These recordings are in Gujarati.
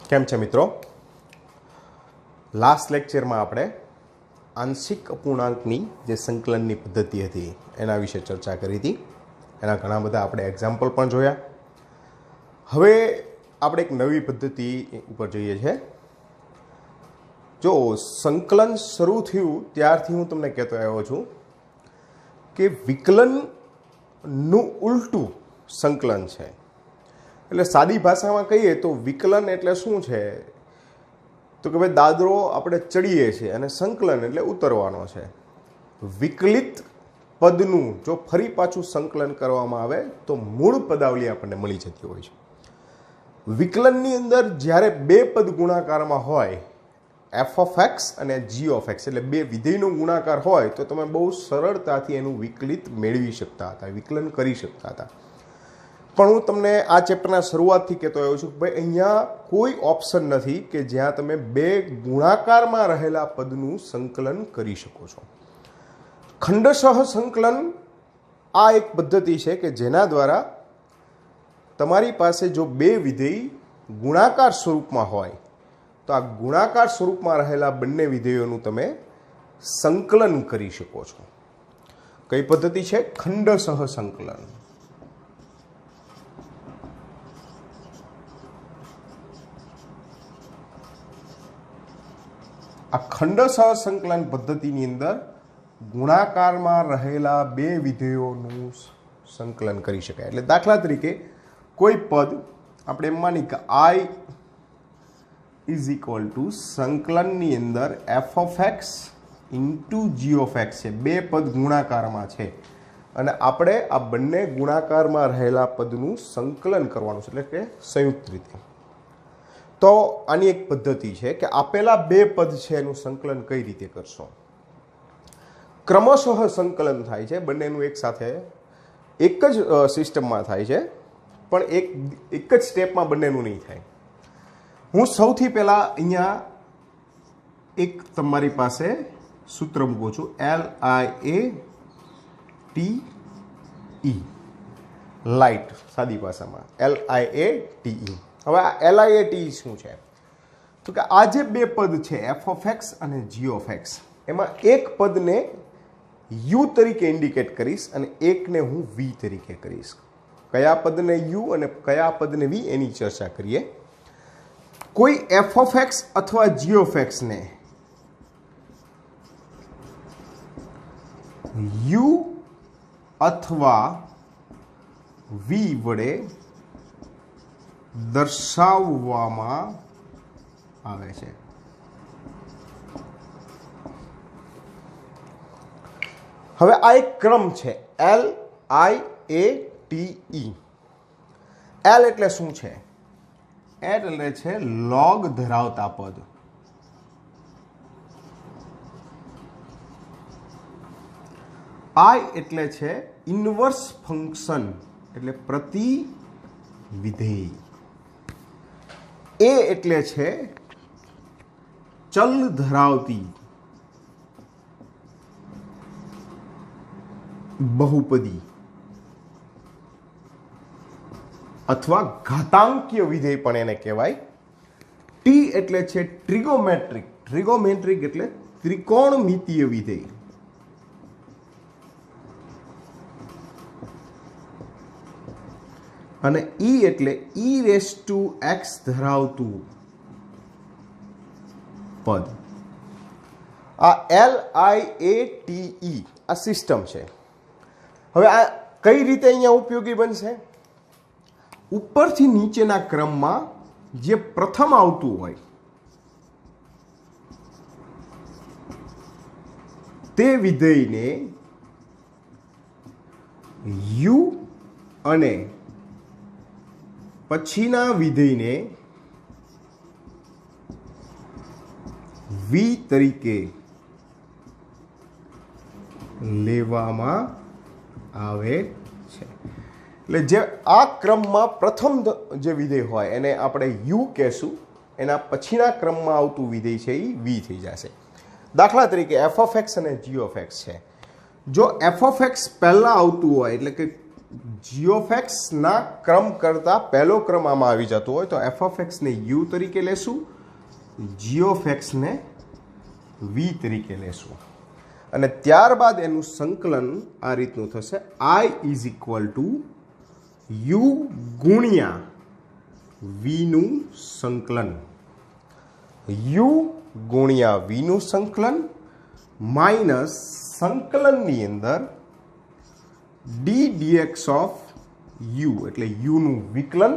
કેમ છે મિત્રો? લાસ્ટ લેક્ચરમાં આપણે આંશિક અપૂર્ણાંકની જે સંકલનની પદ્ધતિ હતી એના વિશે ચર્ચા કરી હતી. એના ઘણા બધા આપણે એક્ઝામ્પલ પણ જોયા. હવે આપણે એક નવી પદ્ધતિ ઉપર જઈએ છીએ. જો સંકલન શરૂ થયું ત્યારથી હું તમને કહેતો આવ્યો છું કે વિકલનનું ઉલટું સંકલન છે. એટલે સાદી ભાષામાં કહીએ તો વિકલન એટલે શું છે? તો કે ભાઈ દાદરો આપણે ચડીએ છીએ અને સંકલન એટલે ઉતરવાનો છે. વિકલિત પદનું જો ફરી પાછું સંકલન કરવામાં આવે તો મૂળ પદાવલી આપણને મળી જતી હોય છે. વિકલનની અંદર જ્યારે બે પદ ગુણાકારમાં હોય, એફ ઓફ એક્સ અને જી ઓફ એક્સ એટલે બે વિધેયનો ગુણાકાર હોય તો તમે બહુ સરળતાથી એનું વિકલિત મેળવી શકતા હતા, વિકલન કરી શકતા હતા. પણ હું તમને આ ચેપ્ટરના શરૂઆતથી કહેતો આવ્યો છું કે ભાઈ અહીંયા કોઈ ઓપ્શન નથી કે જ્યાં તમે બે ગુણાકારમાં રહેલા પદનું સંકલન કરી શકો છો. ખંડશઃ સંકલન આ એક પદ્ધતિ છે કે જેના દ્વારા તમારી પાસે જો બે વિધેય ગુણાકાર સ્વરૂપમાં હોય તો આ ગુણાકાર સ્વરૂપમાં રહેલા બંને વિધેયોનું તમે સંકલન કરી શકો છો. કઈ પદ્ધતિ છે? ખંડશઃ સંકલન. આ ખંડશઃ સંકલન પદ્ધતિની અંદર ગુણાકારમાં રહેલા બે વિધેયોનું સંકલન કરી શકાય. એટલે દાખલા તરીકે કોઈ પદ આપણે એમ માની કે આઈ ઇઝ ઇક્વલ ટુ સંકલનની અંદર f of x into g of x છે. બે પદ ગુણાકારમાં છે અને આપણે આ બંને ગુણાકારમાં રહેલા પદનું સંકલન કરવાનું છે, એટલે કે સંયુક્ત રીતે. તો આની એક પદ્ધતિ છે કે આપેલા બે પદ છે એનું સંકલન કઈ રીતે કરશો. ક્રમશઃ સંકલન થાય છે, બંનેનું એક સાથે એક જ સિસ્ટમમાં થાય છે, પણ એક જ સ્ટેપમાં બંનેનું નહીં થાય. હું સૌથી પહેલાં અહીંયા એક તમારી પાસે સૂત્ર મૂકું છું, LIATE, લાઇટ સાદી ભાષામાં LIATE. હવે આ LIATE શું છે? તો કે આ જે બે પદ છે એફ ઓફ એક્સ અને જી ઓફ એક્સ, એમાં એક પદને યુ તરીકે ઇન્ડિકેટ કરીશ અને એકને હું વી તરીકે કરીશ. કયા પદને યુ અને કયા પદને વી એની ચર્ચા કરીએ. કોઈ એફ ઓફ એક્સ અથવા જી ઓફ એક્સને યુ અથવા વી વડે દર્શાવવામાં આવે છે. હવે આ એક ક્રમ છે, LIATE. L એટલે શું છે? L એટલે છે લોગ ધરાવતા પદ. I એટલે છે ઇન્વર્સ ફંક્શન એટલે પ્રતિ વિધેય. A એટલે છે ચલ ધરાવતી બહુપદી અથવા ઘાતાંકીય વિધેય પણ એને કહેવાય. T એટલે છે ટ્રિગોમેટ્રિક. ટ્રિગોમેટ્રિક એટલે ત્રિકોણમિતીય વિધેય. અને E એટલે e⁻x ધરાવતું પદ. આ LIATE આ સિસ્ટમ છે. હવે આ કઈ રીતે અહીંયા ઉપયોગી બનશે? ઉપરથી નીચેના ક્રમમાં જે પ્રથમ આવતું હોય તે વિધેયને યુ અને પછીના વિધેયને વી તરીકે લેવામાં આવે છે. એટલે જે આ ક્રમમાં પ્રથમ જે વિધેય હોય એને આપણે યુ કહેશું, એના પછીના ક્રમમાં આવતું વિધેય છે એ વી થઈ જશે. દાખલા તરીકે એફ ઓફ એક્સ અને જી ઓફ એક્સ છે. જો એફ ઓફ એક્સ પહેલાં આવતું હોય એટલે કે જી ઓફ એક્સના ક્રમ કરતાં પહેલો ક્રમ આમાં આવી જતો હોય તો એફ ઓફ એક્સને યુ તરીકે લેશું, જી ઓફ એક્સને વી તરીકે લેશું અને ત્યારબાદ એનું સંકલન આ રીતનું થશે, આઈ ઇઝ ઇક્વલ ટુ યુ ગુણ્યા વીનું સંકલન, યુ ગુણ્યા વીનું સંકલન માઇનસ સંકલનની અંદર ડી ડીએક્સ ઓફ યુ એટલે યુનું વિકલન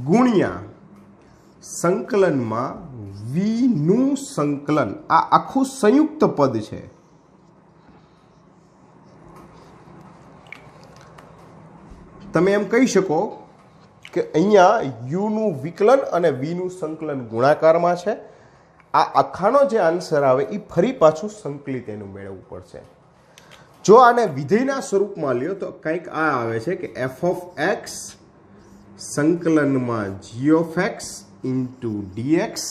ગુણ્યા સંકલનમાં વીનું સંકલન. આ આખું સંયુક્ત પદ છે. તમે એમ કહી શકો કે અહીંયા યુનું વિકલન અને વીનું સંકલન ગુણાકારમાં છે. આ આખાનો જે આન્સર આવે એ ફરી પાછું સંકલિત એનું મેળવવું પડશે. જો આને વિધેયના સ્વરૂપમાં લ્યો તો કંઈક આ આવે છે કે એફ ઓફ એક્સ સંકલનમાં G of x into dx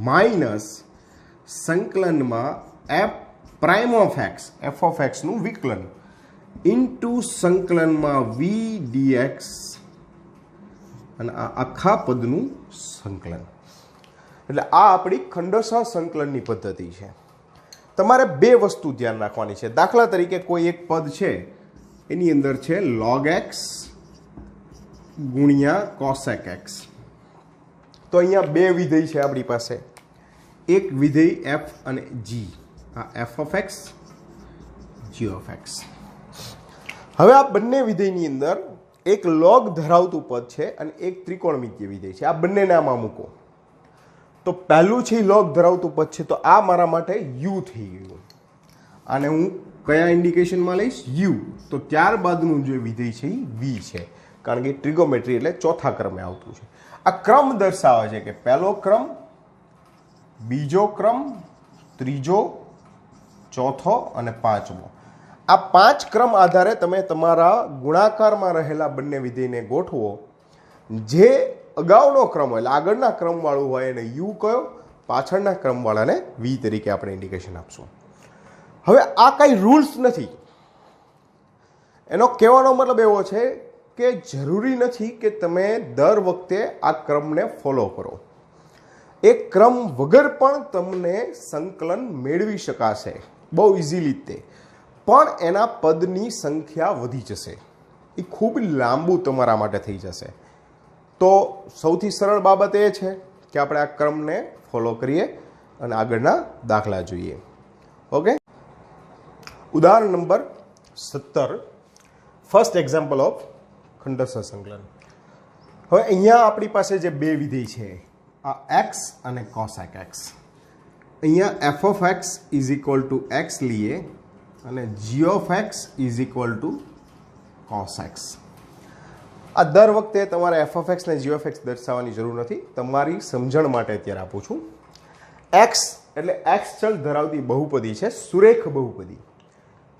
minus સંકલનમાં F prime of X F of એક્સનું વિકલન ઇન્ટુ સંકલનમાં વી ડીએક્સ અને આ આખા પદનું સંકલન. એટલે આ આપણી ખંડોસા સંકલનની પદ્ધતિ છે. તમારે બે વસ્તુ ધ્યાન રાખવાની છે. દાખલા તરીકે કોઈ એક પદ છે એની અંદર છે log x ગુણ્યા cosec x. તો અહીંયા બે વિધેય છે આપણી પાસે, એક વિધેય f અને g, આ f of x, g of x. હવે આ બંને વિધેયની અંદર એક log ધરાવતું પદ છે અને એક ત્રિકોણમિતીય વિધેય છે. આ બંનેને આમાં મૂકો તો પહેલું છે log ધરાવતું પદ છે તો આ મારા માટે u થઈ ગયું. આને હું કયા ઇન્ડિકેશનમાં લઈશ? u. તો ત્યારબાદનું જે વિધેય છે એ v છે, કારણ કે ટ્રિગોમેટ્રી એટલે ચોથા ક્રમે આવતું છે. આ ક્રમ દર્શાવે છે કે પહેલો ક્રમ, બીજો ક્રમ, ત્રીજો, ચોથો અને પાંચમો. આ પાંચ ક્રમ આધારે તમે તમારા ગુણાકારમાં રહેલા બંને વિધેયને ગોઠવો. જે અગાઉનો ક્રમ હોય એટલે આગળના ક્રમવાળું હોય એને યુ કયો, પાછળના ક્રમવાળાને વી તરીકે આપણે ઇન્ડિકેશન આપશું. હવે આ કાંઈ રૂલ્સ નથી. એનો કહેવાનો મતલબ એવો છે કે જરૂરી નથી કે તમે દર વખતે આ ક્રમને ફોલો કરો. એક ક્રમ વગર પણ તમને સંકલન મેળવી શકાશે બહુ ઇઝીલી તે, પણ એના પદની સંખ્યા વધી જશે, એ ખૂબ લાંબુ તમારા માટે થઈ જશે. તો સૌથી સરળ બાબત એ છે કે આપણે આ ક્રમને ફોલો કરીએ અને આગળના દાખલા જોઈએ. ઓકે, ઉદાહરણ નંબર 17, ફર્સ્ટ એક્ઝામ્પલ ઓફ ખંડોસા સંકલન. હવે અહીંયા આપણી પાસે જે બે વિધેય છે આ એક્સ અને કોસેક એક્સ. અહીંયા F of X is equal to X લઈએ અને G of X is equal to cos X. આ દર વખતે તમારે એફ ઓફ એક્સ ને જી ઓફ એક્સ દર્શાવવાની જરૂર નથી, તમારી સમજણ માટે અત્યારે આપું છું. એક્સ એટલે એક્સ ચલ ધરાવતી બહુપદી છે, સુરેખ બહુપદી.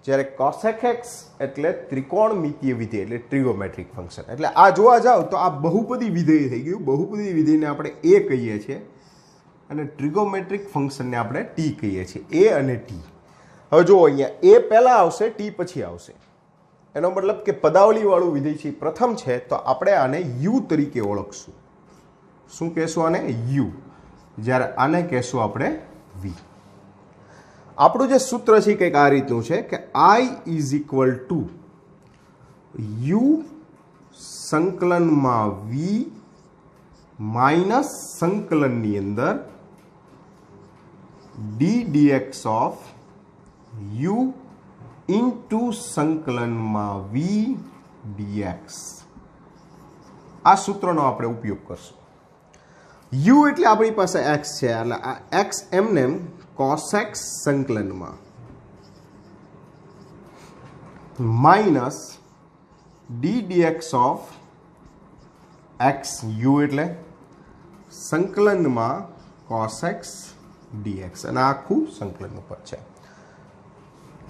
જ્યારે કોસેક એક્સ એટલે ત્રિકોણમિતીય વિધેય એટલે ટ્રિગોમેટ્રિક ફંક્શન. એટલે આ જોવા જાવ તો આ બહુપદી વિધેય થઈ ગયું. બહુપદી વિધેયને આપણે એ કહીએ છીએ અને ટ્રિગોમેટ્રિક ફંક્શનને આપણે ટી કહીએ છીએ, એ અને ટી. હવે જુઓ અહીંયા એ પહેલાં આવશે, ટી પછી આવશે. એનો મતલબ કે પદાવલીવાળું વિધેય છે પ્રથમ છે તો આપણે આને યુ તરીકે ઓળખશું. શું કહેશું આને? યુ. જ્યારે આને કહેશું આપણે વી. આપણું જે સૂત્ર છે કંઈક આ રીતનું છે કે I is equal to you સંકલનમાં વી માઇનસ સંકલનની અંદર d dx of you into સંકલનમાં વી ડીએક્સ. આ સૂત્રનો આપણે ઉપયોગ કરશું. યુ એટલે આપણી પાસે એક્સ છે એટલે આ એક્સ એમને કોસેક્સ સંકલનમાં minus D dx of x u એટલે સંકલનમાં કોસેક્સ ડીએક્સ અને આખું સંકલન ઉપર છે.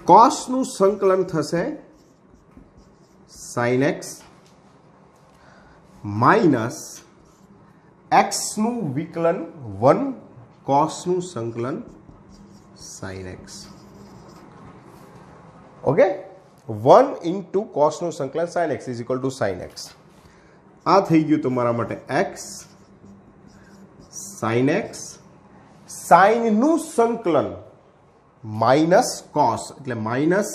કોસનું સંકલન થશે સાઇન એક્સ માઇનસ એક્સનું વિકલન 1 કોસનું સંકલન સાઇન એક્સ. ઓકે, 1 ઇન્ટુ કોસનું સંકલન sine x is equal to sine x. આ થઈ ગયું તમારા માટે એક્સ સાઇન એક્સ. સાઇનનું સંકલન માઇનસ કોસ એટલે minus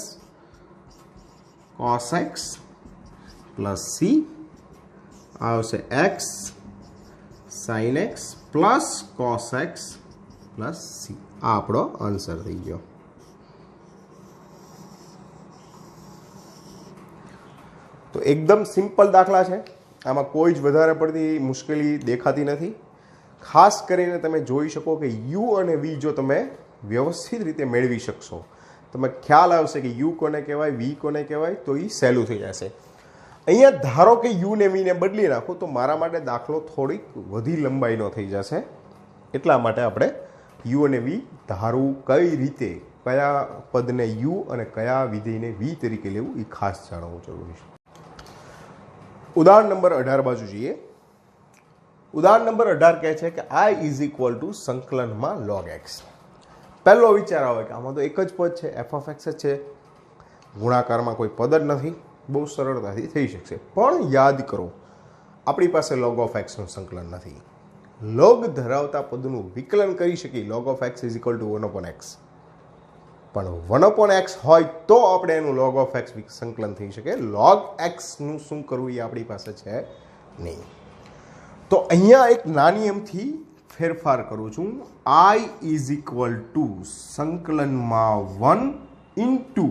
cos X plus C આવશે X sine X plus cos X plus C. આ આપણો આન્સર થઈ ગયો. તો એકદમ સિમ્પલ દાખલા છે, આમાં કોઈ જ વધારે પડતી મુશ્કેલી દેખાતી નથી. ખાસ કરીને તમે જોઈ શકો કે યુ અને વી જો તમે વ્યવસ્થિત રીતે મેળવી શકશો, તમે ખ્યાલ આવશે કે યુ કોને કહેવાય, વી કોને કહેવાય, તો એ સહેલું થઈ જશે. અહીંયા ધારો કે યુ ને વીને બદલી નાખો તો મારા માટે દાખલો થોડીક વધી લંબાઈનો થઈ જશે. એટલા માટે આપણે યુ અને વી ધારવું કઈ રીતે, કયા પદને યુ અને કયા વિધેયને વી તરીકે લેવું એ ખાસ જાણવું જરૂરી છે. ઉદાહરણ નંબર 18 બાજુ જઈએ. ઉદાહરણ નંબર 18 કહે છે કે આઈ ઇઝ ઇક્વલ ટુ સંકલનમાં લોગ એક્સ. પહેલો વિચાર આવે કે આમાં તો એક જ પદ છે, એફ ઓફ એક્સ જ છે, ગુણાકારમાં કોઈ પદ જ નથી, બહુ સરળતાથી થઈ શકશે. પણ યાદ કરો આપણી પાસે લોગ ઓફ એક્સનું સંકલન નથી. લોગ ધરાવતા પદનું વિકલન કરી શકીએ, log of X is equal two 1/x, પણ 1/x હોય તો આપણે એનું લોગ ઓફ એક્સ સંકલન થઈ શકે. લોગ એક્સનું શું કરવું એ આપણી પાસે છે નહીં. તો અહીંયા એક નાની એમથી ફેરફાર કરું છું. આઈ ઇઝ ઇક્વલ ટુ સંકલનમાં 1 ઇન્ટુ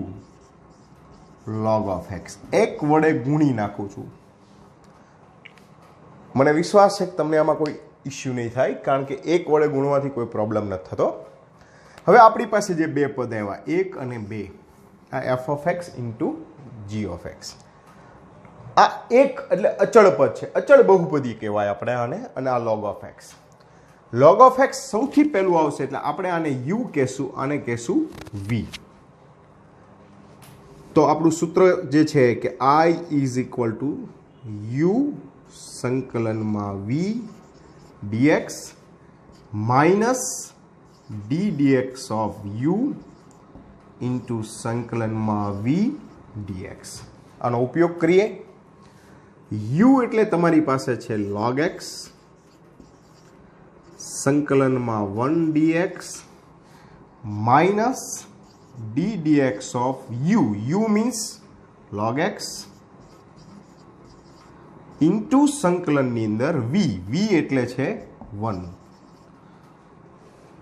લોગ ઓફ એક્સ, એક વડે ગુણી નાખું છું. મને વિશ્વાસ છે કે તમને આમાં કોઈ ઇસ્યુ નહીં થાય, કારણ કે એક વડે ગુણવાથી કોઈ પ્રોબ્લેમ નથી થતો. હવે આપણી પાસે જે બે પદ આવ્યા 1 અને 2, આ f of x into g of x. આ એક એટલે અચળ પદ છે, અચળ બહુપદી કહેવાય આપણે આને. અને આ log of x, log of x સૌથી પહેલું આવશે એટલે આપણે આને યુ કહેશું, આને કહેશું વી. તો આપણું સૂત્ર જે છે કે I is equal to you સંકલનમાં વી dx minus D dx of you into સંકલનમાં વી ડીએક્સ. આનો ઉપયોગ કરીએ. યુ એટલે તમારી પાસે છે લોગ એક્સ સંકલનમાં 1 dx minus D dx of u, u means log x, into સંકલનની અંદર વી, વી એટલે છે 1.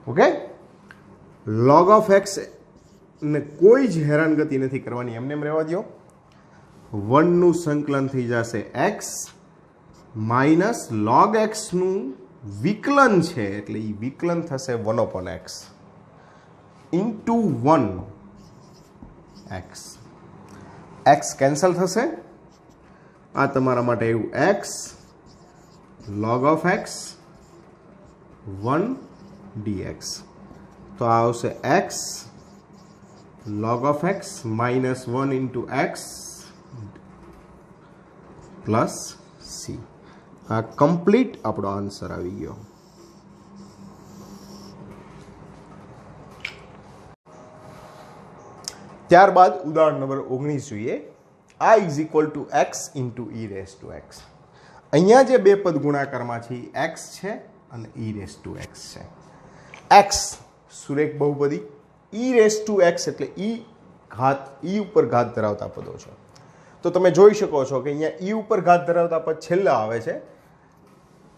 ઓકે, લોગ ઓફ એક્સ ને કોઈ જ હેરાનગતિ નથી કરવાની, એમને એમ રહેવા દો. 1 નું સંકલન થઈ જશે એક્સ માઇનસ લોગ એક્સનું વિકલન છે એટલે એ વિકલન થશે 1/x into 1x. X cancel થશે. આ તમારા માટે એવું x log of x 1 dx. તો આ આવશે x log of x minus 1 into x plus C. આ કમ્પ્લીટ આપણો આન્સર આવી ગયો. ત્યારબાદ ઉદાહરણ નંબર 19 જોઈએ. I is equal to x into E raise to x. અહીંયા જે બે પદ ગુણાકારમાં છે એક્સ છે અને ઈ રેસ ટુ એક્સ છે. એક્સ સુરેખ બહુપદી, ઈ રેસ ટુ એક્સ એટલે ઈ ઉપર ઘાત ધરાવતા પદો છે. તો તમે જોઈ શકો છો કે અહીંયા ઈ ઉપર ઘાત ધરાવતા પદ છેલ્લા આવે છે.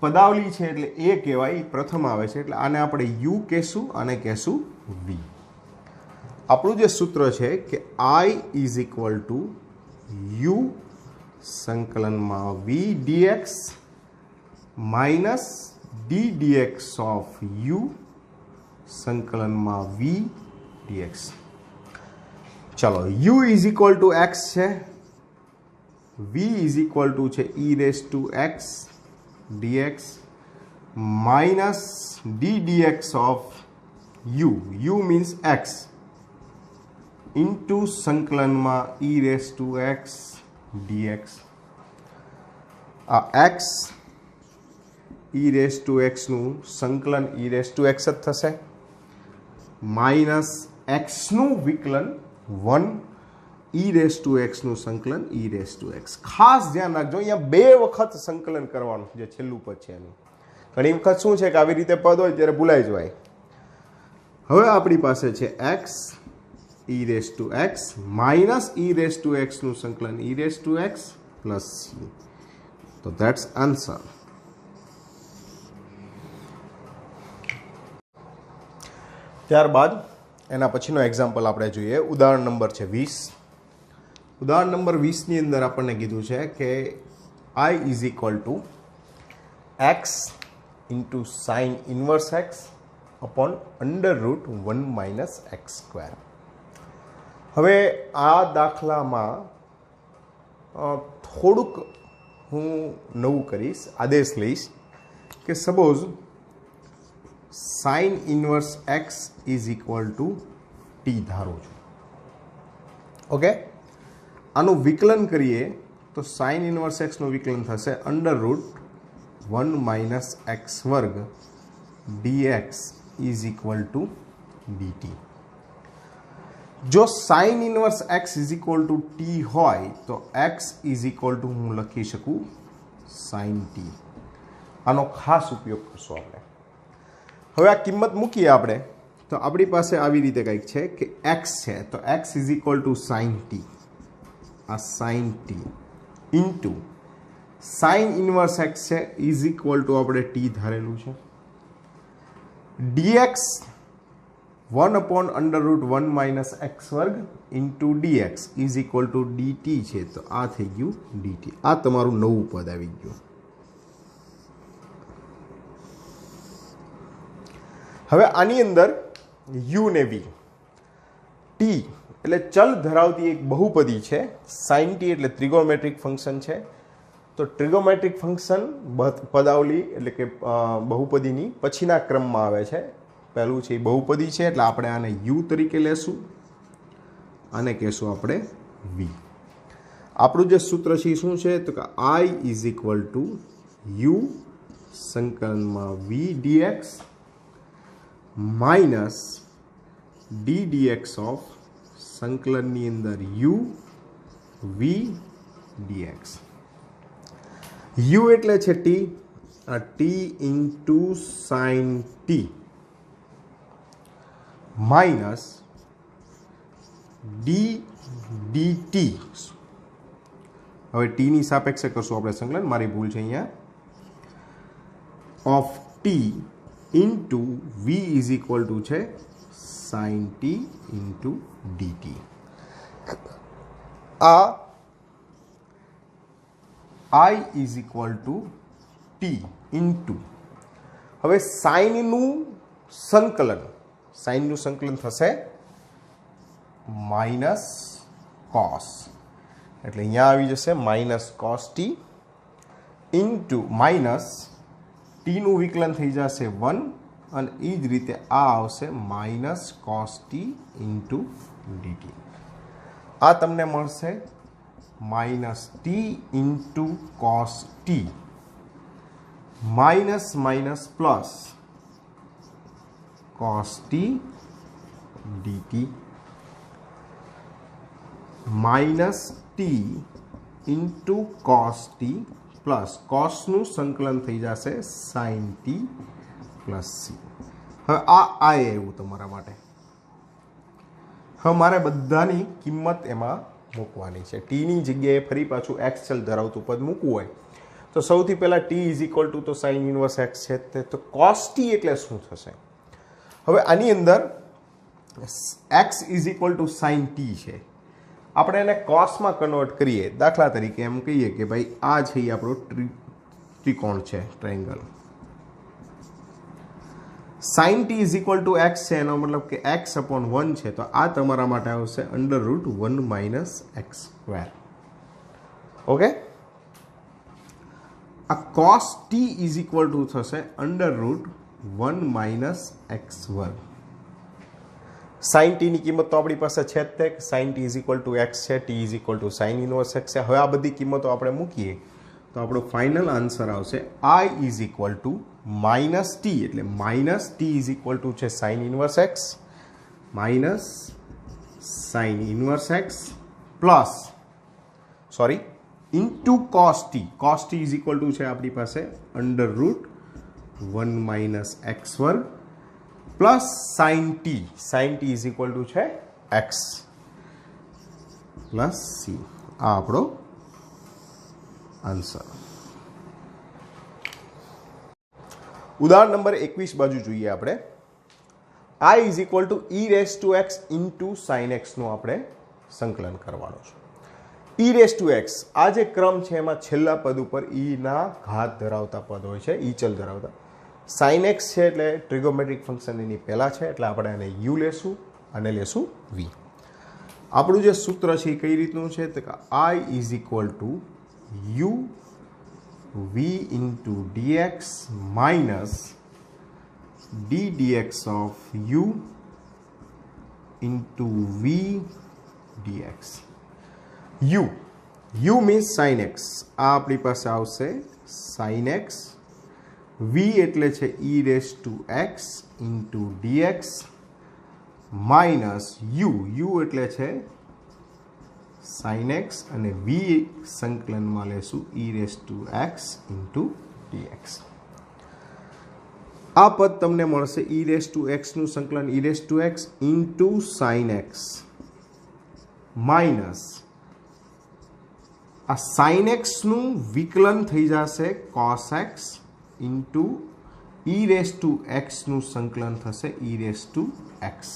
પદાવલી છે એટલે એ કહેવાય, પ્રથમ આવે છે એટલે આને આપણે યુ કહેશું, આને કહેશું વી. આપણું જે સૂત્ર છે કે I is equal to you સંકલનમાં વી dx minus D dx of U સંકલનમાં વી ડીએક્સ. ચલો, U is equal to x છે, વી ઇઝ ઇક્વલ ટુ છે E raise to X dx minus d dx of u, u means x, into સંકલનમાં e raised to x dx. આ x e raised to x નું સંકલન e raised to x જ થશે, માઇનસ x નું વિકલન 1 ઈ રેસ ટુ એક્સ નું સંકલન ઈ રેસ ટુ એક્સ. ખાસ ધ્યાન રાખજો, અહીંયા 2 વખત સંકલન કરવાનું, જે છેલ્લું પદ છે એનું. ઘણી વખત શું છે કે આવી રીતે પદ હોય ત્યારે ભૂલાઈ જવાય. હવે આપણી પાસે છે x E raise to x minus E raise to x નું સંકલન ઈ raise to x plus C. તો ધેટ્સ આન્સર. ત્યારબાદ એના પછીનો એક્ઝામ્પલ આપણે જોઈએ. ઉદાહરણ નંબર છે 20. ઉદાહરણ નંબર 20 ની અંદર આપણને કીધું છે કે i is equal two x into sine inverse x upon under root 1 minus X square. હવે આ દાખલામાં થોડુંક હું નવું કરીશ, આદેશ લઈશ કે suppose sign inverse x is equal two T ધારું છું. ઓકે, આનું વિકલન કરીએ તો સાઇન ઇન્વર્સ એક્સનું વિકલન થશે અંડર રૂટ 1 માઇનસ એક્સ વર્ગ dx is equal to dt. જો sign inverse x is equal two T હોય તો એક્સ ઇઝ ઇક્વલ ટુ હું લખી શકું સાઇન ટી. આનો ખાસ ઉપયોગ કરશું આપણે. હવે આ કિંમત મૂકીએ આપણે તો આપણી પાસે આવી રીતે કંઈક છે કે એક્સ છે તો X is equal to sine T, આ sine T into sine inverse X છે ઇઝ ઇક્વલ ટુ આપણે ટી ધારેલું છે, dx 1 upon under root 1 minus x વર્ગ into dx is equal to dt છે. તો આ થઈ ગયું dt. આ તમારું નવું પદ આવી ગયું. હવે આની અંદર u ને v, t એટલે ચલ ધરાવતી એક બહુપદી છે, sin t એટલે ત્રિગોનોમેટ્રિક ફંક્શન છે. તો ટ્રિગોમેટ્રિક ફંક્શન પદાવલી એટલે કે બહુપદીની પછીના ક્રમમાં આવે છે. પહેલું છે એ બહુપદી છે એટલે આપણે આને u તરીકે લેશું, આને કહેશું આપણે v. આપણું જે સૂત્ર છે એ શું છે તો કે i is equal two u સંકલનમાં v dx minus d dx of સંકલનની અંદર u v dx. u એટલે છે t, આ t into sign t minus d dt. હવે t ની સાપેક્ષે કરશું આપણે સંકલન, મારી ભૂલ છે અહીંયા, of t into v is equal to છે સાઇન t ઇન્ટુ dt. આ i is equal two t into, હવે સાઇનનું સંકલન થશે માઇનસ કોસ, એટલે અહીંયા આવી જશે minus cos T into minus ટીનું વિકલન થઈ જશે 1 અને એ જ રીતે આ આવશે minus cos T into dt. આ તમને મળશે minus T into cos T minus minus plus cos T dt minus T into cos T plus કોસનું સંકલન થઈ જશે સાઇન ટી પ્લસ સી. હવે આ આવ્યું તમારા માટે. હવે મારે બધાની કિંમત એમાં મૂકવાની છે. ટીની જગ્યાએ ફરી પાછું એક્સ ચલ ધરાવતું પદ મૂકવું હોય તો સૌથી પહેલાં ટી ઇઝ ઇક્વલ ટુ તો સાઇન ઇન્વર્સ એક્સ છે તો કોસ ટી એટલે શું થશે. હવે આની અંદર x is equal to sine t છે, આપણે એને કોસમાં કન્વર્ટ કરીએ. દાખલા તરીકે એમ કહીએ કે ભાઈ આ છે એ આપણો ત્રિકોણ છે, triangle. Sine T is equal to x છે, એનો મતલબ કે એક્સ અપોન 1 છે, તો આ તમારા માટે આવશે under root 1 minus X square. Okay, આ cos T is equal to થશે અંડર રૂટ 1 માઇનસ એક્સ વર્ગ. સાઇન ટીની કિંમત તો આપણી પાસે છે જ તે, sine T is equal to x છે, T is equal to sine inverse X છે. હવે આ બધી કિંમતો આપણે મૂકીએ તો આપણો ફાઇનલ આન્સર આવશે I is equal to minus t, એટલે minus t is equal to છે sine inverse x minus sine inverse x plus into cos t. cos t is equal to છે આપણી પાસે √1 માઇનસ એક્સ વર્ગ plus sine t. Sine T is equal to છે એક્સ પ્લસ સી. આ આપણો આન્સર. ઉદાહરણ નંબર 21 બાજુ જોઈએ આપણે. I is equal to e raise to x into sine એક્સનું આપણે સંકલન કરવાનું છે. e રેસ ટુ એક્સ આ જે ક્રમ છે એમાં છેલ્લા પદ ઉપર e ના ઘાત ધરાવતા પદ હોય છે, e ચલ ધરાવતા. સાઇન એક્સ છે એટલે ટ્રિગોમેટ્રિક ફંક્શન એની પહેલાં છે એટલે આપણે એને u લેશું અને લેશું v. આપણું જે સૂત્ર છે એ કઈ રીતનું છે તો કે I is equal two u v into dx minus d dx of u into v dx. u means sin x. આ આપણી પાસે આવશે sin x. v એટલે છે e raise to x into dx minus u એટલે છે sin x અને v સંકલનમાં લેશું e raise to x into dx. આ પદ તમને મળશે e રેસ ટુ એક્સનું સંકલન e raise to x into sine x minus આ સાઇન એક્સનું વિકલન થઈ જશે cos x into e raise to એક્સનું સંકલન થશે e રેસ ટુ એક્સ.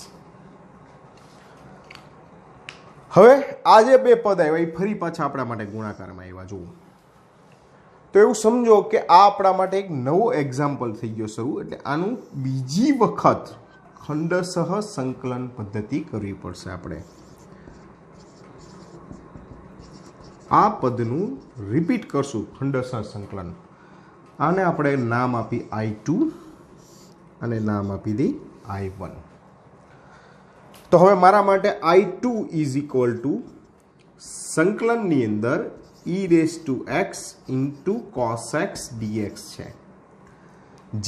હવે આ જે બે પદ આવ્યા એ ફરી પાછા આપણા માટે ગુણાકારમાં આવ્યા. જુઓ તો એવું સમજો કે આ આપણા માટે એક નવો એક્ઝામ્પલ થઈ ગયો શરૂ, એટલે આનું બીજી વખત ખંડસહ સંકલન પદ્ધતિ કરવી પડશે આપણે. આ પદનું રિપીટ કરશું ખંડસહ સંકલન. આને આપણે નામ આપી I2 અને નામ આપી દઈ I1. તો હવે મારા માટે I2 ઇઝ ઇક્વલ ટુ સંકલનની અંદર e raise to x into cos x dx છે,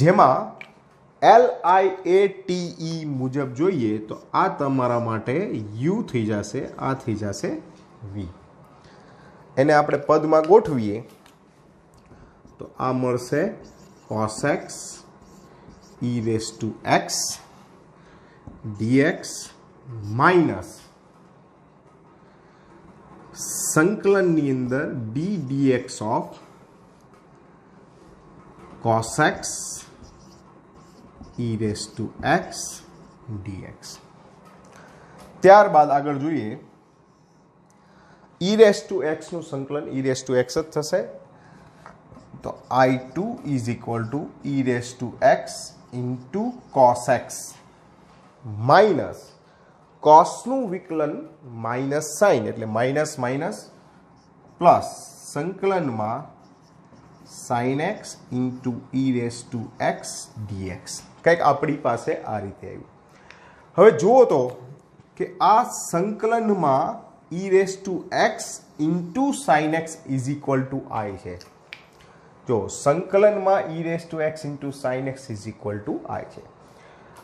જેમાં LIATE મુજબ જોઈએ તો આ તમારા માટે u થઈ જશે, આ થઈ જશે v. એને આપણે પદમાં ગોઠવીએ તો આ મળશે cos x e raise to x dx minus સંકલનની અંદર d dx ઓફ cos x e raise to x dx. ત્યારબાદ આગળ જોઈએ e રેસ ટુ x નું સંકલન e રેસ ટુ x જ થશે. તો I2 is equal to e raise to x into cos x minus કોસનું વિકલન માઇનસ સાઇન એટલે માઇનસ માઇનસ પ્લસ સંકલનમાં sine x into e raise to x dx. કંઈક આપણી પાસે આ રીતે આવ્યું. હવે જુઓ તો કે આ સંકલનમાં e raise to x into sine x is equal two I છે. જો સંકલનમાં e raise to x into sine x is equal two I છે.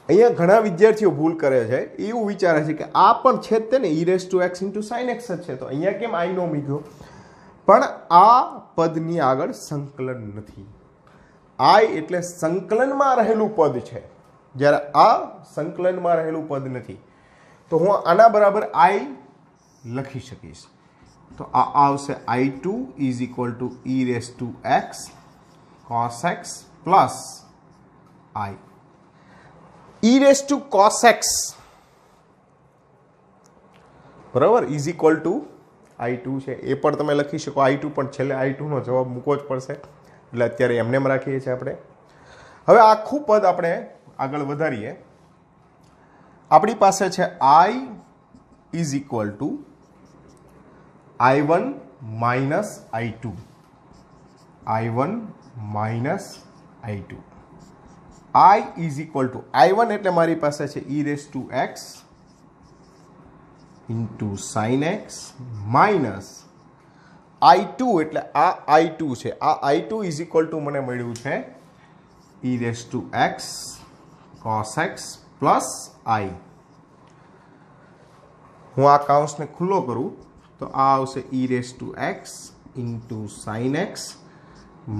અહીંયા ઘણા વિદ્યાર્થીઓ ભૂલ કરે છે, એવું વિચારે છે કે આ પણ છે જ તે ને e raise to x into sine x જ છે, તો અહીંયા કેમ I નો મૂક્યો? પણ આ પદની આગળ સંકલન નથી. I એટલે સંકલનમાં રહેલું પદ છે, જ્યારે આ સંકલનમાં રહેલું પદ નથી. તો હું આના બરાબર I લખી શકીશ. તો આ આવશે I2 is equal to e raise to x cos X plus I. e raise two cos x બરાબર ઇઝ ઇક્વલ ટુ I2 છે, એ પણ તમે લખી શકો I2, પણ છેલ્લે I2 નો જવાબ મૂકવો જ પડશે એટલે અત્યારે એમને એમ રાખીએ છીએ આપણે. હવે આખું પદ આપણે આગળ વધારીએ. આપણી પાસે છે I is equal two I1 minus I2, I1 minus I2. I is equal two I1 એટલે મારી પાસે છે e raise to x into sine x minus I2 એટલે આ I2 છે. આ I2 ઇઝ ઇક્વલ ટુ મને મળ્યું છે e raise to x cos X plus I. હું આ કાઉન્સને ખુલ્લો કરું તો આ આવશે e raise to x into sine x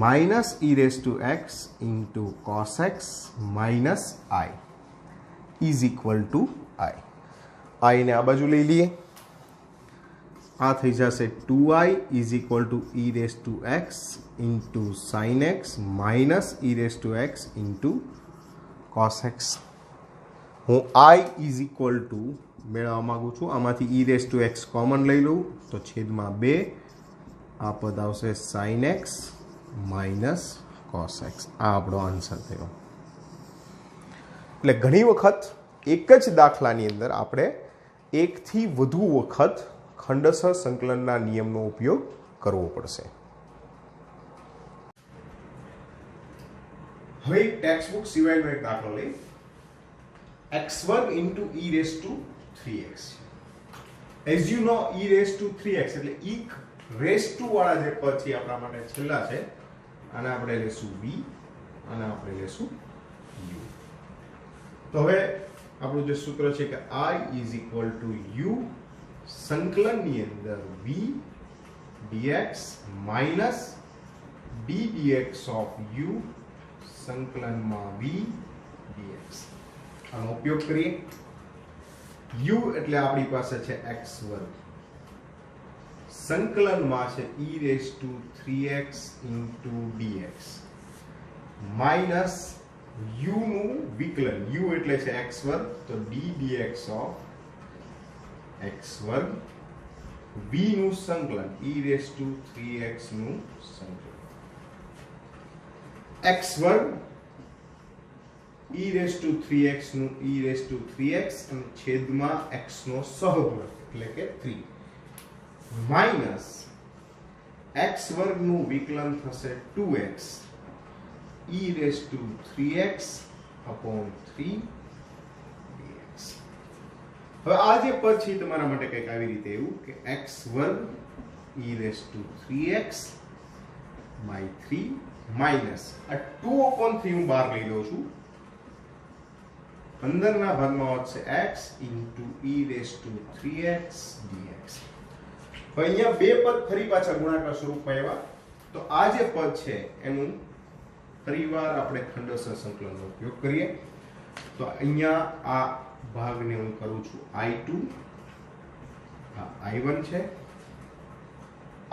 minus e raise to x into cos x minus I is equal to I. આઈને આ બાજુ લઈ લઈએ. આ થઈ જશે 2i is equal to e raise to x into sine x minus e raise to x into cos x. હું i ઇઝ ઇક્વલ ટુ મેળવવા માગું છું. આમાંથી e raise to x common લઈ લઉં તો છેદમાં 2 આ પદ આવશે sign x minus cos X. આ આપણો આન્સર થયો. એટલે ઘણી વખત એક જ દાખલાની અંદર આપણે એકથી વધુ વખત ખંડસર સંકલનના નિયમનો ઉપયોગ કરવો પડશે. હવે ટેક્સ્ટ બુક સિવાયનો એક દાખલો લઈ. x² into e raised to 3x. As you know, e raised to 3x એટલે e raised to વાળા જે પદ છે આપણા માટે છેલ્લા છે. આને આપણે લેશું v અને આપણે લેશું u. તો હવે આપણું જે સૂત્ર છે કે i is equal to u સંકલનની અંદર v dx minus d dx of u સંકલનમાં v dx. આનો ઉપયોગ કરીએ. u એટલે આપણી પાસે છે x² સંકલનમાં છે e રેઝ ટુ 3x ઇન્ટુ dx માઇનસ u નું વિકલન. u એટલે છે x² તો d dx of x², v નું સંકલન e રેઝ ટુ 3x નું સંકલન. x² e raise to 3x નું e રેઝ ટુ 3x અને છેદમાં x નો સહગુણક એટલે કે 3 માઈનસ x² નું વિકલન થશે 2x e raise to 3x upon 3 dx. હવે આ જે પદ છે તમારા માટે કંઈક આવી રીતે એવું કે x² e raise to 3x by 3 minus આ 2/3 હું બહાર લઈ લઉં છું. અંદરના ભાગમાં વધશે x into e raise to 3x dx. હવે અહીંયા બે પદ ફરી પાછા ગુણાકાર સ્વરૂપમાં આવ્યા તો આ જે પદ છે એનું ફરીવાર આપણે ખંડસર સંકલનનો ઉપયોગ કરીએ. તો અહીંયા આ ભાગને હું કરું છું i2, આ i1 છે.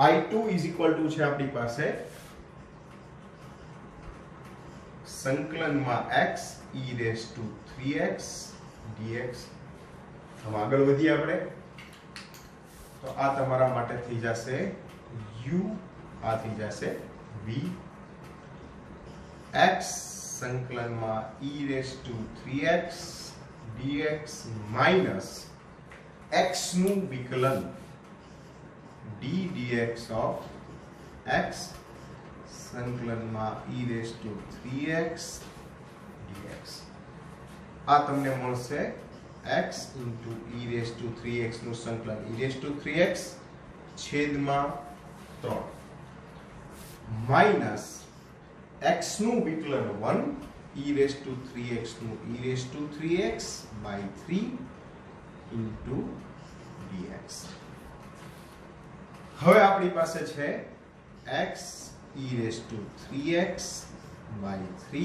i2 ઇઝ ઇક્વલ ટુ છે આપણી પાસે સંકલનમાં x e raise to 3x dx. હવે આગળ વધીએ આપણે. તો આ તમારા માટે થઈ જશે u, આ થઈ જશે v. x સંકલનમાં e raise to 3x dx minus x નું વિકલન d dx ઓફ x સંકલનમાં e raise to 3x dx. આ તમને મળશે x into e raise to 3x નું સંકલન e રેઝ ટુ 3x છેદમાં 3 માઈનસ x નું વિકલન 1 e રેઝ ટુ 3x નું e raise to 3x by 3 into dx. હવે આપણી પાસે છે x e raise to 3x by 3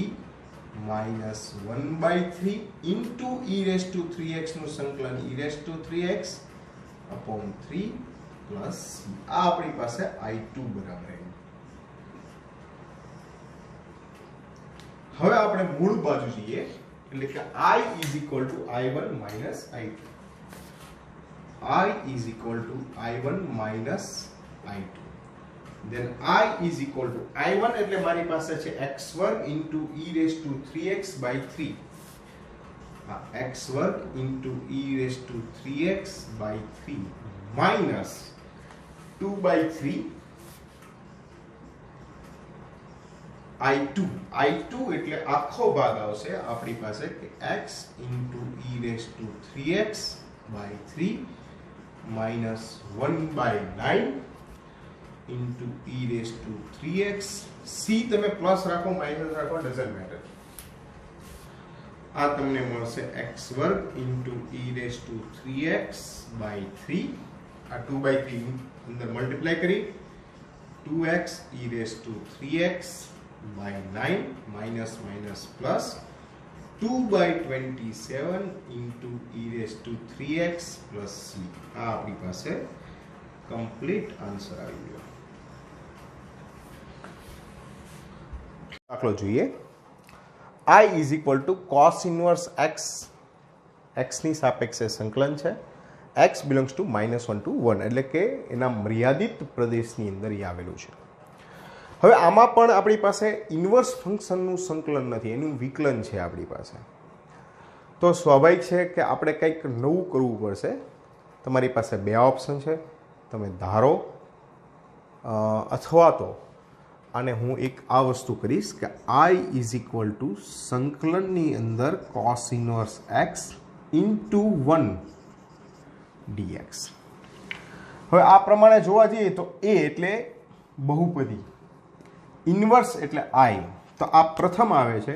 minus 1 by 3 into e raise to 3x નું સંકલન e raise to 3x upon 3 plus આ આપણી પાસે i2 બરાબર. હવે આપણે મૂળ બાજુ જઈએ એટલે કે i is equal to i1 minus i2. I is equal to i1 minus i2. Then I is equal to i1 એટલે મારી પાસે છે x² into e raised to 3x by 3. x² into e raised to 3x by 3 minus 2 by 3 i2. i2 એટલે આખો ભાગ આવશે આપણી પાસે કે x into e raised to 3x by 3 minus 1 by 9 into e raised to 3x. c તમે પ્લસ રાખો માઈનસ રાખો ડઝન્ટ મેટર. આ તમને મળશે x² into e raised to 3x by 3. આ 2/3 અંદર મલ્ટીપ્લાય કરી 2x e raised to 3x by 9 minus minus plus 2/27 into e raised to 3x plus c. આ આપણી પાસે કમ્પ્લીટ આન્સર આવી ગયો. દાખલો જોઈએ. I is equal to cos inverse x. x ની સાપેક્ષે સંકલન છે. x belongs to -1 to 1 એટલે કે એના મર્યાદિત પ્રદેશની અંદર એ આવેલું છે. હવે આમાં પણ આપણી પાસે ઇન્વર્સ ફંક્શનનું સંકલન નથી, એનું વિકલન છે આપણી પાસે. તો સ્વાભાવિક છે કે આપણે કંઈક નવું કરવું પડશે. તમારી પાસે બે ઓપ્શન છે, તમે ધારો અથવા તો અને હું એક આ વસ્તુ કરીશ કે I is equal to સંકલનની અંદર cos inverse x into 1 dx. હવે આ પ્રમાણે જોવા જઈએ તો a એટલે બહુપદી, ઇન્વર્સ એટલે I, તો આ પ્રથમ આવે છે,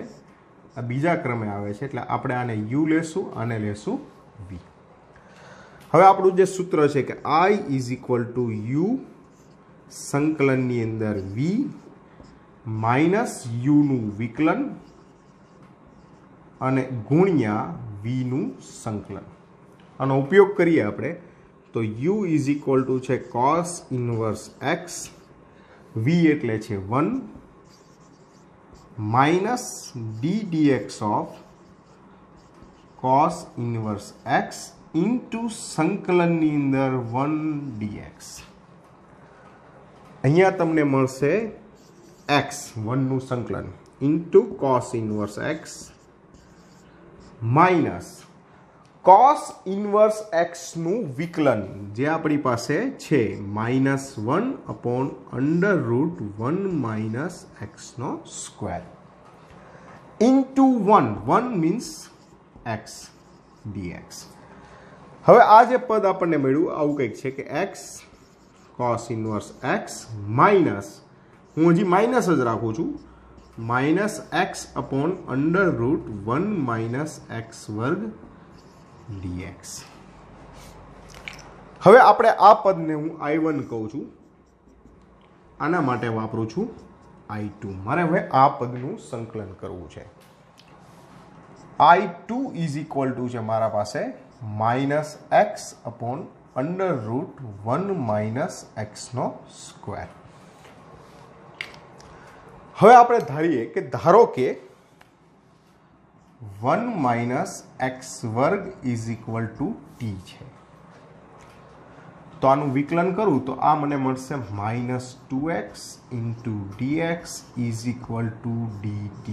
આ બીજા ક્રમે આવે છે, એટલે આપણે આને u લેશું, આને લેશું v. હવે આપણું જે સૂત્ર છે કે I is equal to u સંકલનની અંદર v માઇનસ યુનું વિકલન અને ગુણ્યા વીનું સંકલન. આનો ઉપયોગ કરીએ આપણે તો u ઇઝ ઇક્વલ ટુ છે cos ઇન્વર્સ x, v એટલે છે 1 માઇનસ ડી dx ઓફ cos ઇન્વર્સ x ઇન્ટુ સંકલનની અંદર 1 dx. અહીંયા તમને મળશે x 1 નું સંકલન into cos inverse x minus cos inverse x નું વિકલન જે આપણી પાસે છે -1 upon √1 minus x નો square into 1 minus x dx. હવે આ જે પદ આપણને મળ્યું આવું કંઈક છે કે x cos inverse x minus, હું હજી માઇનસ જ રાખું છું, -x upon √1 minus x વર્ગ dx. હવે આપણે આ પદને હું I1 કહું છું, આના માટે વાપરું છું I2. મારે હવે આ પદનું સંકલન કરવું છે. I2 ઇઝ ઇક્વલ ટુ છે મારા પાસે -x upon √1 minus x નો સ્ક્વેર. હવે આપણે ધારીએ કે ધારો કે 1 minus x વર્ગ ઇઝ ઇક્વલ ટુ t છે, તો આનું વિકલન કરું તો આ મને મળશે -2x into dx is equal to dt.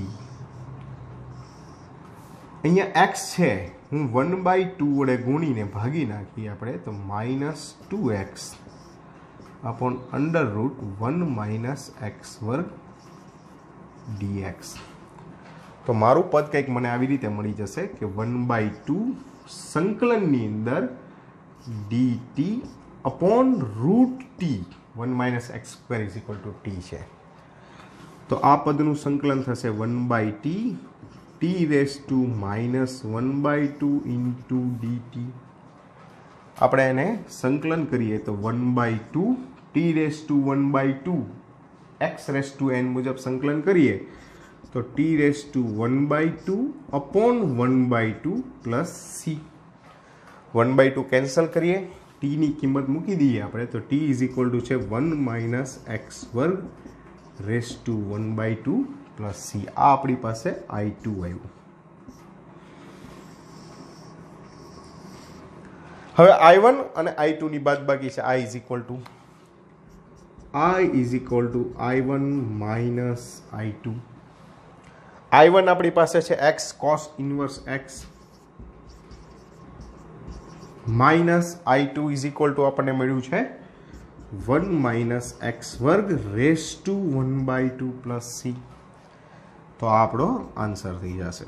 અહીંયા x છે, હું 1/2 વડે ગુણીને ભાગી નાખીએ આપણે તો -2x upon √1 minus x વર્ગ dx. તો મારું પદ કંઈક મને આવી રીતે મળી જશે કે 1/2 સંકલનની અંદર dt upon √t 1 minus x square is equal to t છે. તો આ પદનું સંકલન થશે 1/t t raised to -1/2 into dt. આપણે એને સંકલન કરીએ તો 1/2 t raised to 1/2 x raised to n મુજબ સંકલન કરીએ તો t raised to 1/2 upon 1/2 plus c. 1/2 cancel કરીએ, t ની કિંમત મૂકી દઈએ આપણે તો t ઇઝ ઇક્વલ ટુ છે 1 minus x વર્ગ raised to 1/2 plus c. આ આપણી પાસે I2 આવ્યું. હવે I1 અને I2 ની બાદબાકી છે. I is equal two I1 minus I2. I1 આપણી પાસે છે x cos inverse x minus I2 is equal two આપણને મળ્યું છે 1 minus x વર્ગ રેઝ ટુ 1/2 plus c. તો આ આપણો આન્સર થઈ જશે.